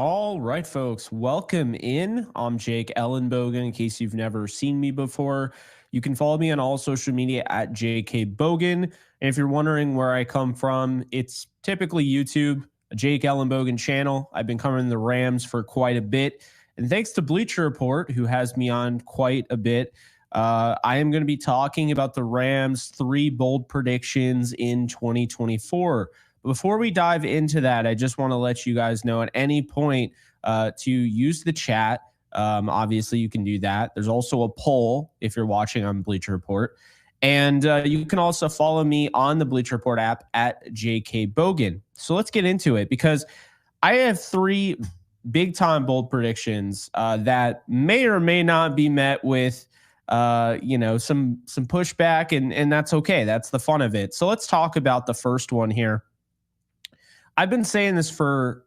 All right, folks, welcome in. I'm Jake Ellenbogen. In case you've never seen me before, you can follow me on all social media at JK Bogan. And if you're wondering where I come from, it's typically YouTube, a Jake Ellenbogen channel. I've been covering the Rams for quite a bit. And thanks to Bleacher Report, who has me on quite a bit, I am going to be talking about the Rams' 3 bold predictions in 2024. Before we dive into that, I just want to let you guys know at any point to use the chat. Obviously, you can do that. There's also a poll if you're watching on Bleacher Report. And you can also follow me on the Bleacher Report app at JK Bogan. So let's get into it because I have 3 big-time bold predictions that may or may not be met with some pushback, and that's okay. That's the fun of it. So let's talk about the first one here. I've been saying this for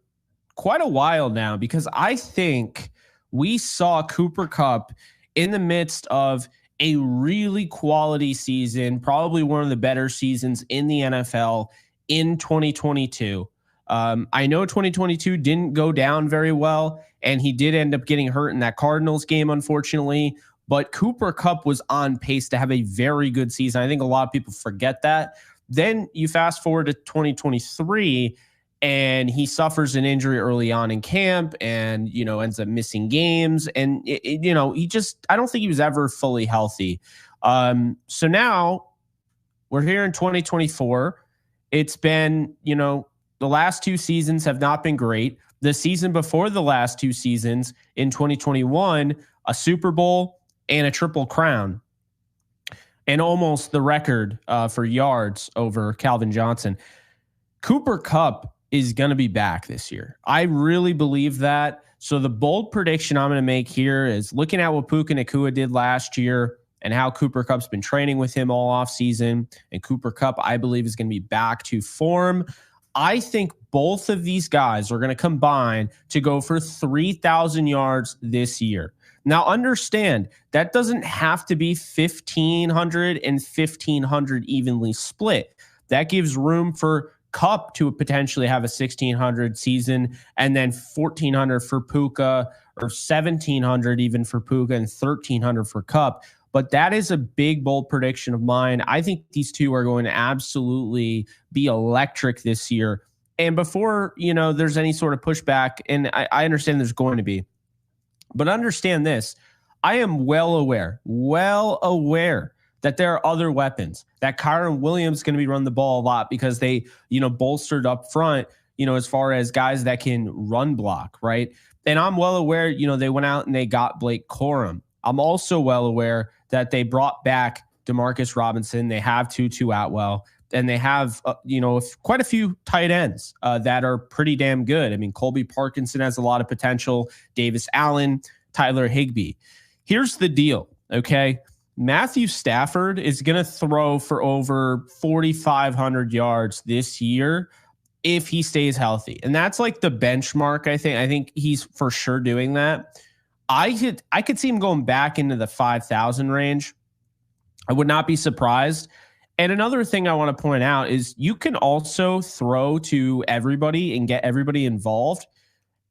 quite a while now because I think we saw Cooper Kupp in the midst of a really quality season, probably one of the better seasons in the NFL in 2022. I know 2022 didn't go down very well, and he did end up getting hurt in that Cardinals game, unfortunately. But Cooper Kupp was on pace to have a very good season. I think a lot of people forget that. Then you fast forward to 2023, and he suffers an injury early on in camp and, ends up missing games. And, I don't think he was ever fully healthy. So now we're here in 2024. It's been, the last 2 seasons have not been great. The season before the last 2 seasons in 2021, a Super Bowl and a Triple Crown, and almost the record for yards over Calvin Johnson. Cooper Kupp is going to be back this year. I really believe that. So the bold prediction I'm going to make here is looking at what Puka Nacua did last year and how Cooper Kupp's been training with him all offseason. And Cooper Kupp, I believe, is going to be back to form. I think both of these guys are going to combine to go for 3,000 yards this year. Now, understand, that doesn't have to be 1,500 and 1,500 evenly split. That gives room for Kupp to potentially have a 1,600 season and then 1,400 for Puka, or 1,700 even for Puka and 1,300 for Kupp. But that is a big, bold prediction of mine. I think these two are going to absolutely be electric this year. And before, there's any sort of pushback, and I understand there's going to be, but understand this, I am well aware that there are other weapons, that Kyron Williams is going to be running the ball a lot because they, bolstered up front, as far as guys that can run block, right? And I'm well aware, they went out and they got Blake Corum. I'm also well aware that they brought back Demarcus Robinson. They have Tutu Atwell, and they have, quite a few tight ends that are pretty damn good. I mean, Colby Parkinson has a lot of potential, Davis Allen, Tyler Higbee. Here's the deal, okay? Matthew Stafford is going to throw for over 4,500 yards this year if he stays healthy. And that's like the benchmark, I think. I think he's for sure doing that. I could see him going back into the 5,000 range. I would not be surprised. And another thing I want to point out is you can also throw to everybody and get everybody involved.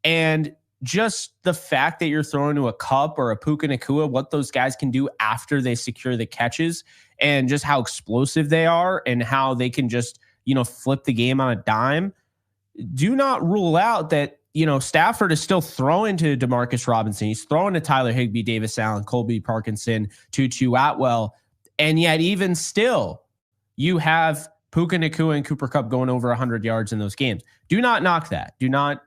And just the fact that you're throwing to a Kupp or a Puka Nacua, what those guys can do after they secure the catches, and just how explosive they are and how they can just, flip the game on a dime. Do not rule out that, Stafford is still throwing to Demarcus Robinson. He's throwing to Tyler Higbee, Davis Allen, Colby Parkinson, Tutu Atwell. And yet even still, you have Puka Nacua and Cooper Kupp going over 100 yards in those games. Do not knock that. Do not,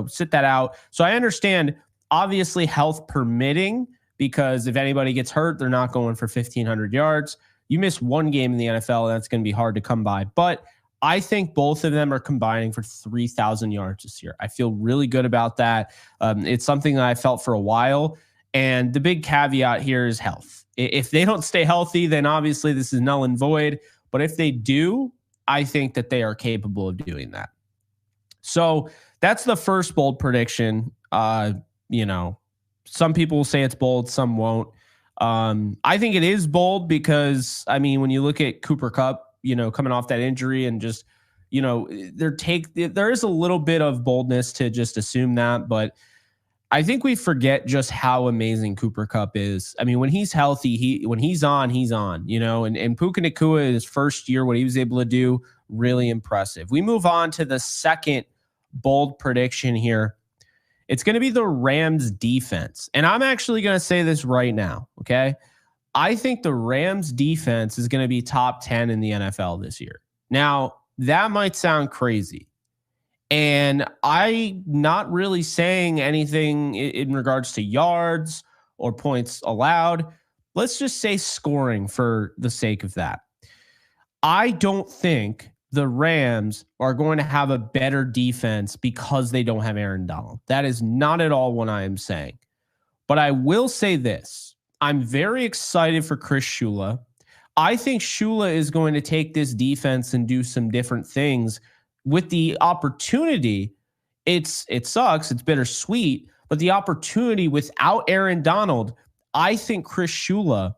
sit that out. So I understand, obviously, health permitting, because if anybody gets hurt, they're not going for 1,500 yards. You miss one game in the NFL, that's going to be hard to come by. But I think both of them are combining for 3,000 yards this year. I feel really good about that. It's something that I felt for a while. And the big caveat here is health. If they don't stay healthy, then obviously this is null and void. But if they do, I think that they are capable of doing that. So that's the first bold prediction. Some people will say it's bold, some won't. I think it is bold because, when you look at Cooper Kupp, coming off that injury and just, there is a little bit of boldness to just assume that, but I think we forget just how amazing Cooper Kupp is. I mean, when he's healthy, when he's on, and Puka Nacua in his first year, what he was able to do, really impressive. We move on to the second bold prediction here. It's going to be the Rams defense. And I'm actually going to say this right now, okay? I think the Rams defense is going to be top 10 in the NFL this year. Now, that might sound crazy. And I'm not really saying anything in regards to yards or points allowed. Let's just say scoring for the sake of that. I don't think the Rams are going to have a better defense because they don't have Aaron Donald. That is not at all what I am saying. But I will say this. I'm very excited for Chris Shula. I think Shula is going to take this defense and do some different things with the opportunity. It sucks. It's bittersweet. But the opportunity without Aaron Donald, I think Chris Shula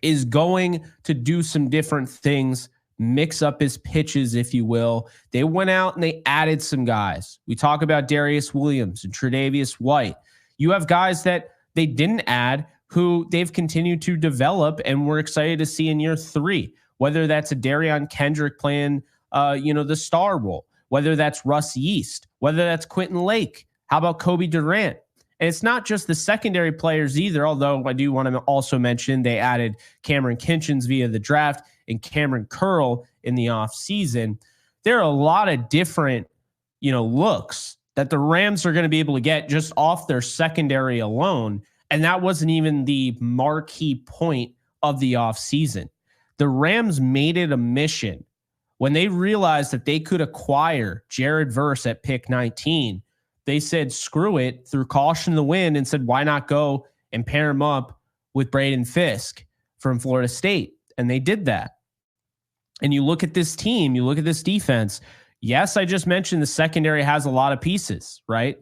is going to do some different things, mix up his pitches, if you will. They went out and they added some guys. We talk about Darius Williams and Tre'Davious White. You have guys that they didn't add who they've continued to develop, and we're excited to see in year 3, whether that's a Darion Kendrick playing the star role, whether that's Russ Yeast, whether that's Quentin Lake. How about Kobe Durant? And it's not just the secondary players either, although I do want to also mention they added Cameron Kinchens via the draft and Cameron Curl in the offseason. There are a lot of different, looks that the Rams are going to be able to get just off their secondary alone. And that wasn't even the marquee point of the offseason. The Rams made it a mission when they realized that they could acquire Jared Verse at pick 19. They said, screw it, threw caution to the wind and said, why not go and pair him up with Braden Fisk from Florida State? And they did that. And you look at this team, you look at this defense. Yes, I just mentioned the secondary has a lot of pieces, right?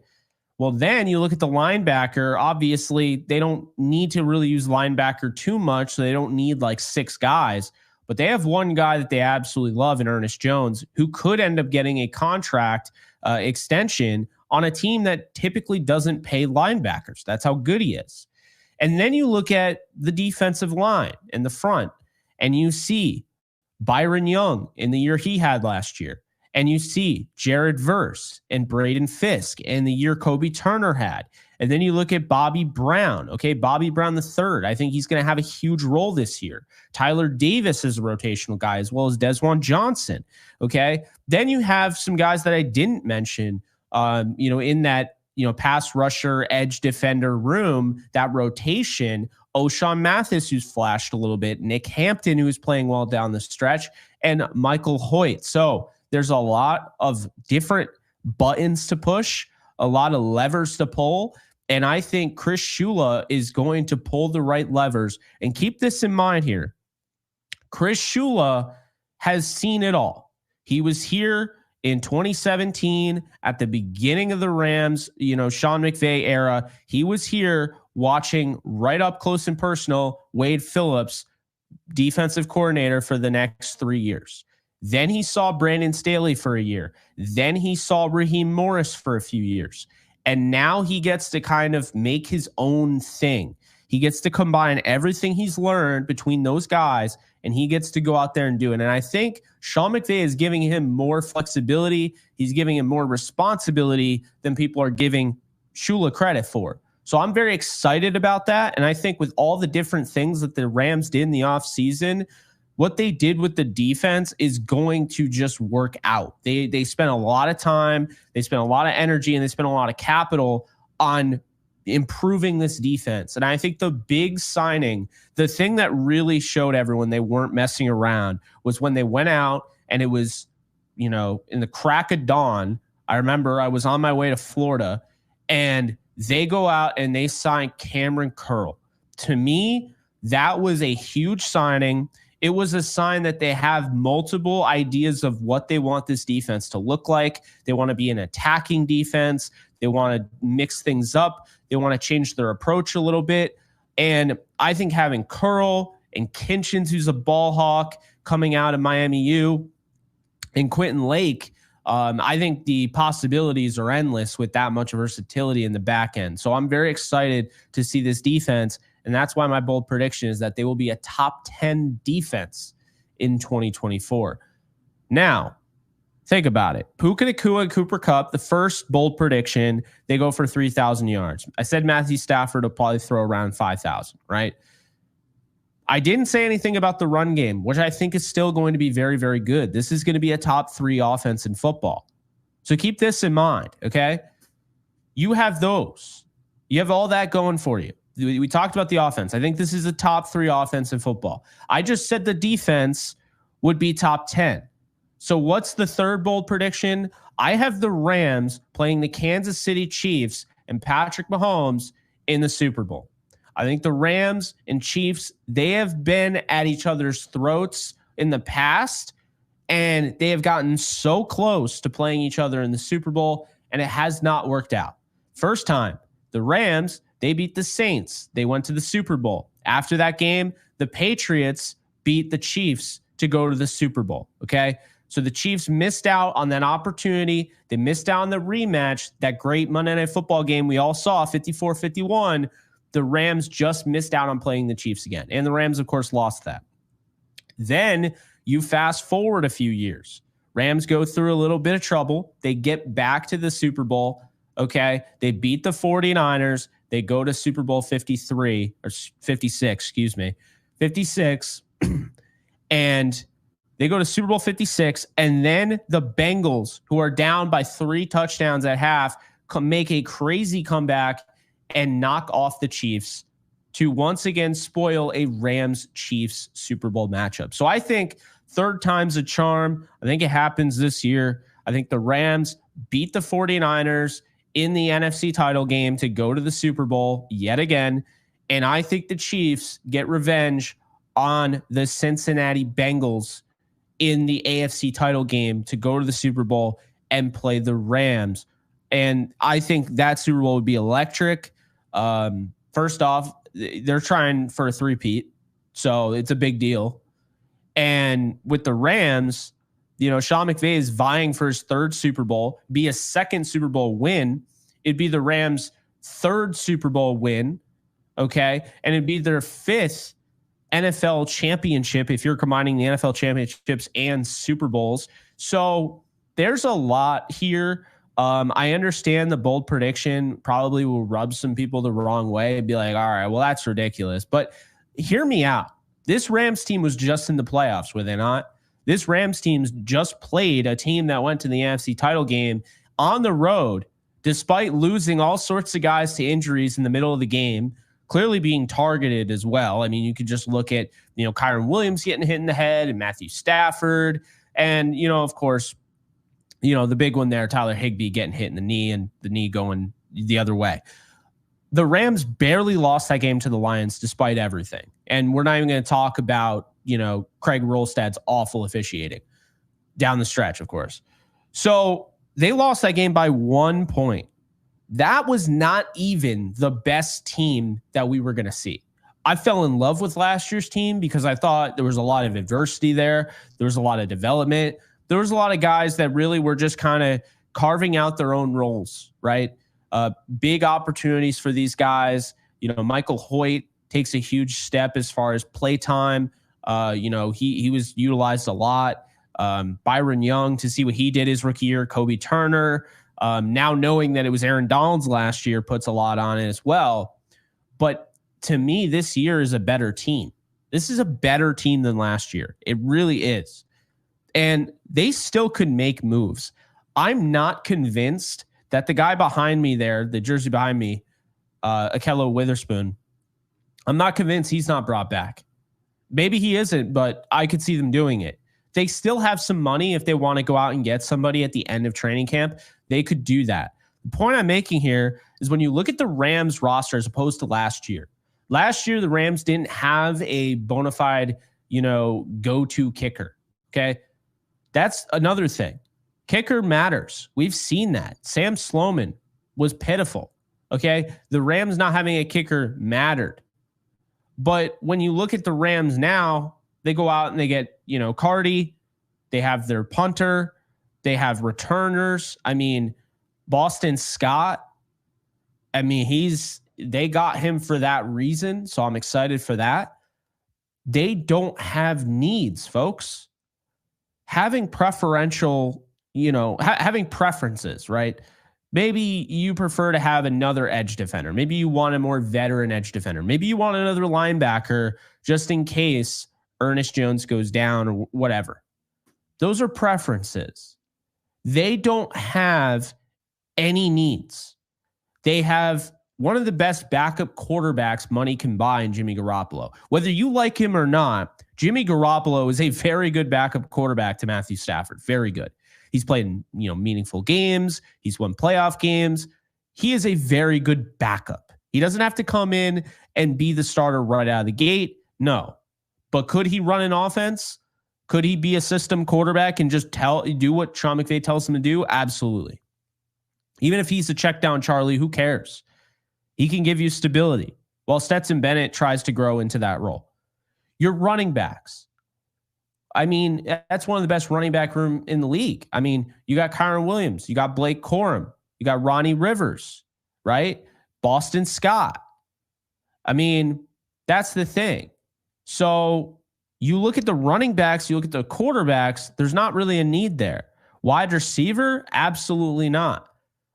Well, then you look at the linebacker. Obviously, they don't need to really use linebacker too much, so they don't need like 6 guys. But they have one guy that they absolutely love in Ernest Jones, who could end up getting a contract extension on a team that typically doesn't pay linebackers. That's how good he is. And then you look at the defensive line in the front, and you see Byron Young in the year he had last year. And you see Jared Verse and Braden Fisk in the year Kobe Turner had. And then you look at Bobby Brown. Okay, Bobby Brown III. I think he's going to have a huge role this year. Tyler Davis is a rotational guy, as well as Desjuan Johnson. Okay, then you have some guys that I didn't mention, in that, pass rusher, edge defender room, that rotation. O'Shawn Mathis, who's flashed a little bit. Nick Hampton, who's playing well down the stretch. And Michael Hoyt. So there's a lot of different buttons to push, a lot of levers to pull. And I think Chris Shula is going to pull the right levers. And keep this in mind here. Chris Shula has seen it all. He was here in 2017 at the beginning of the Rams, Sean McVay era. He was here watching right up close and personal Wade Phillips, defensive coordinator for the next 3 years. Then he saw Brandon Staley for a year. Then he saw Raheem Morris for a few years. And now he gets to kind of make his own thing. He gets to combine everything he's learned between those guys, and he gets to go out there and do it. And I think Sean McVay is giving him more flexibility. He's giving him more responsibility than people are giving Shula credit for. So I'm very excited about that. And I think with all the different things that the Rams did in the offseason, what they did with the defense is going to just work out. They spent a lot of time, they spent a lot of energy, and they spent a lot of capital on improving this defense. And I think the big signing, the thing that really showed everyone they weren't messing around, was when they went out and it was, in the crack of dawn. I remember I was on my way to Florida, and they go out and they sign Cameron Curl. To me, that was a huge signing. It was a sign that they have multiple ideas of what they want this defense to look like. They want to be an attacking defense. They want to mix things up. They want to change their approach a little bit. And I think having Curl and Kinchens, who's a ball hawk, coming out of Miami U, And Quentin Lake, I think the possibilities are endless with that much versatility in the back end. So I'm very excited to see this defense. And that's why my bold prediction is that they will be a top 10 defense in 2024. Now, think about it. Puka Nacua and Cooper Kupp, the first bold prediction, they go for 3,000 yards. I said Matthew Stafford will probably throw around 5,000, right? I didn't say anything about the run game, which I think is still going to be very, very good. This is going to be a top 3 offense in football. So keep this in mind, okay? You have those. You have all that going for you. We talked about the offense. I think this is a top 3 offense in football. I just said the defense would be top 10. So what's the third bold prediction? I have the Rams playing the Kansas City Chiefs and Patrick Mahomes in the Super Bowl. I think the Rams and Chiefs, they have been at each other's throats in the past, and they have gotten so close to playing each other in the Super Bowl, and it has not worked out. First time, the Rams, they beat the Saints. They went to the Super Bowl. After that game, the Patriots beat the Chiefs to go to the Super Bowl, okay? So the Chiefs missed out on that opportunity. They missed out on the rematch, that great Monday Night Football game we all saw, 54-51. The Rams just missed out on playing the Chiefs again. And the Rams, of course, lost that. Then you fast forward a few years. Rams go through a little bit of trouble. They get back to the Super Bowl, okay? They beat the 49ers. They go to Super Bowl 53, or 56, excuse me, 56. And they go to Super Bowl 56. And then the Bengals, who are down by 3 touchdowns at half, make a crazy comeback and knock off the Chiefs to once again spoil a Rams-Chiefs Super Bowl matchup. So I think third time's a charm. I think it happens this year. I think the Rams beat the 49ers in the NFC title game to go to the Super Bowl yet again. And I think the Chiefs get revenge on the Cincinnati Bengals in the AFC title game to go to the Super Bowl and play the Rams. And I think that Super Bowl would be electric. First off, they're trying for a three-peat, so it's a big deal. And with the Rams, Sean McVay is vying for his 3rd Super Bowl, be a 2nd Super Bowl win. It'd be the Rams' 3rd Super Bowl win, okay? And it'd be their 5th NFL championship if you're combining the NFL championships and Super Bowls. So there's a lot here. I understand the bold prediction probably will rub some people the wrong way and be like, all right, well, that's ridiculous. But hear me out. This Rams team was just in the playoffs, were they not? This Rams team just played a team that went to the NFC title game on the road, despite losing all sorts of guys to injuries in the middle of the game, clearly being targeted as well. I mean, you could just look at, Kyron Williams getting hit in the head and Matthew Stafford. And, of course, the big one there, Tyler Higbee getting hit in the knee and the knee going the other way. The Rams barely lost that game to the Lions despite everything. And we're not even going to talk about, Craig Rolstad's awful officiating down the stretch, of course. So they lost that game by 1 point. That was not even the best team that we were going to see. I fell in love with last year's team because I thought there was a lot of adversity there. There was a lot of development. There was a lot of guys that really were just kind of carving out their own roles, right? Big opportunities for these guys. Michael Hoyt takes a huge step as far as play time. He was utilized a lot. Byron Young, to see what he did his rookie year. Kobe Turner, now knowing that it was Aaron Donald's last year, puts a lot on it as well. But to me, this year is a better team. This is a better team than last year. It really is. And they still could make moves. I'm not convinced that the guy behind me there, the jersey behind me, Akello Witherspoon, I'm not convinced he's not brought back. Maybe he isn't, but I could see them doing it. They still have some money if they want to go out and get somebody at the end of training camp. They could do that. The point I'm making here is when you look at the Rams roster as opposed to last year. Last year, the Rams didn't have a bona fide, go-to kicker, okay? That's another thing. Kicker matters. We've seen that. Sam Sloman was pitiful. Okay. The Rams not having a kicker mattered. But when you look at the Rams now, they go out and they get, Cardi. They have their punter. They have returners. I mean, Boston Scott, I mean, they got him for that reason. So I'm excited for that. They don't have needs, folks. Having preferential, having preferences, right? Maybe you prefer to have another edge defender. Maybe you want a more veteran edge defender. Maybe you want another linebacker just in case Ernest Jones goes down or whatever. Those are preferences. They don't have any needs. They have one of the best backup quarterbacks money can buy in Jimmy Garoppolo. Whether you like him or not, Jimmy Garoppolo is a very good backup quarterback to Matthew Stafford. Very good. He's played, meaningful games. He's won playoff games. He is a very good backup. He doesn't have to come in and be the starter right out of the gate. No. But could he run an offense? Could he be a system quarterback and just do what Sean McVay tells him to do? Absolutely. Even if he's a check down Charlie, who cares? He can give you stability while Stetson Bennett tries to grow into that role. Your running backs. I mean, that's one of the best running back room in the league. I mean, you got Kyron Williams, you got Blake Corum, you got Ronnie Rivers, right? Boston Scott. I mean, that's the thing. So you look at the running backs, you look at the quarterbacks, there's not really a need there. Wide receiver? Absolutely not.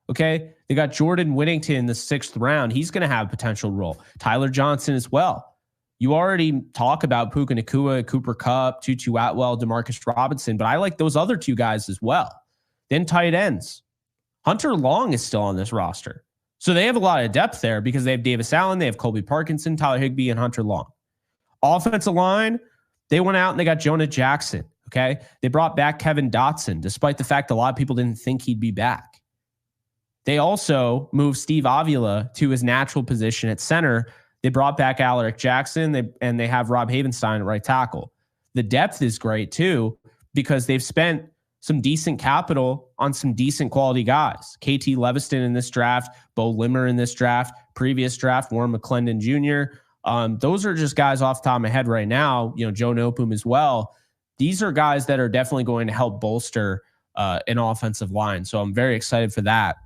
Okay, they got Jordan Whittington in the 6th round. He's going to have a potential role. Tyler Johnson as well. You already talk about Puka Nacua, Cooper Kupp, Tutu Atwell, Demarcus Robinson, but I like those other 2 guys as well. Then tight ends. Hunter Long is still on this roster. So they have a lot of depth there because they have Davis Allen, they have Colby Parkinson, Tyler Higbee, and Hunter Long. Offensive line, they went out and they got Jonah Jackson, okay? They brought back Kevin Dotson, despite the fact a lot of people didn't think he'd be back. They also moved Steve Avila to his natural position at center. They brought back Alaric Jackson, and they have Rob Havenstein at right tackle. The depth is great, too, because they've spent some decent capital on some decent quality guys. KT Leviston in this draft, Bo Limmer in this draft, previous draft, Warren McClendon Jr. Those are just guys off the top of my head right now. Joe Nopum as well. These are guys that are definitely going to help bolster an offensive line. So I'm very excited for that.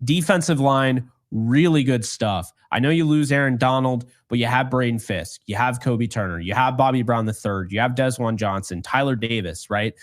Defensive line, really good stuff. I know you lose Aaron Donald, but you have Braden Fisk. You have Kobe Turner. You have Bobby Brown III. You have Desjuan Johnson, Tyler Davis, right?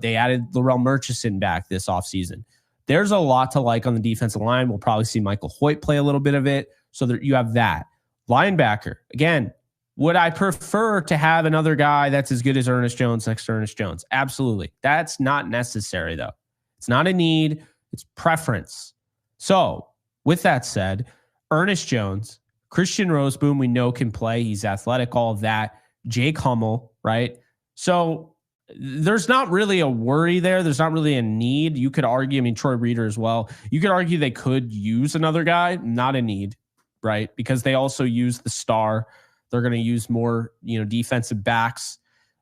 They added Laurel Murchison back this offseason. There's a lot to like on the defensive line. We'll probably see Michael Hoyt play a little bit of it. So that you have that. Linebacker, again, would I prefer to have another guy that's as good as Ernest Jones next to Ernest Jones? Absolutely. That's not necessary, though. It's not a need. It's preference. So, with that said, Ernest Jones, Christian Roseboom, we know can play. He's athletic, all of that. Jake Hummel, right? So, there's not really a worry there. There's not really a need. You could argue, Troy Reeder as well. You could argue they could use another guy, not a need, right? Because they also use the star. They're going to use more, defensive backs,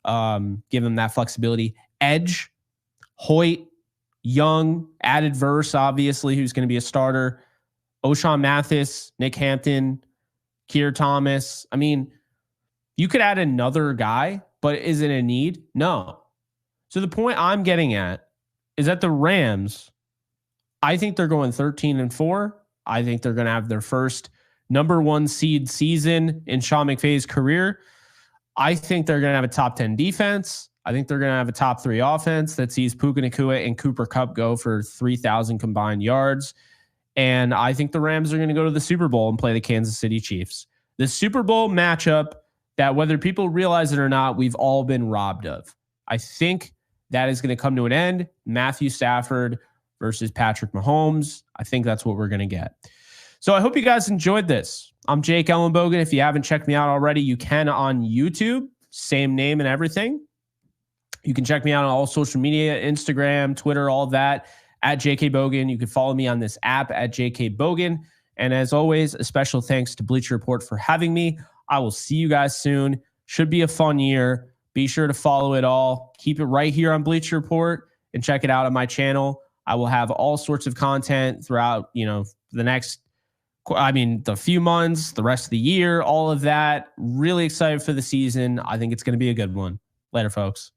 give them that flexibility. Edge, Hoyt, Young, added Verse, obviously, who's going to be a starter. O'Shawn Mathis, Nick Hampton, Keir Thomas. You could add another guy, but is it a need? No. So the point I'm getting at is that the Rams, I think they're going 13-4. I think they're going to have their first number 1 seed season in Sean McVay's career. I think they're going to have a top 10 defense. I think they're going to have a top 3 offense that sees Puka Nacua and Cooper Kupp go for 3,000 combined yards. And I think the Rams are going to go to the Super Bowl and play the Kansas City Chiefs. The Super Bowl matchup that, whether people realize it or not, we've all been robbed of. I think that is going to come to an end. Matthew Stafford versus Patrick Mahomes. I think that's what we're going to get. So I hope you guys enjoyed this. I'm Jake Ellenbogen. If you haven't checked me out already, you can on YouTube. Same name and everything. You can check me out on all social media, Instagram, Twitter, all that, at JK Bogan. You can follow me on this app at JK Bogan. And as always, a special thanks to Bleacher Report for having me. I will see you guys soon. Should be a fun year. Be sure to follow it all. Keep it right here on Bleacher Report and check it out on my channel. I will have all sorts of content throughout, the few months, the rest of the year, all of that. Really excited for the season. I think it's going to be a good one. Later, folks.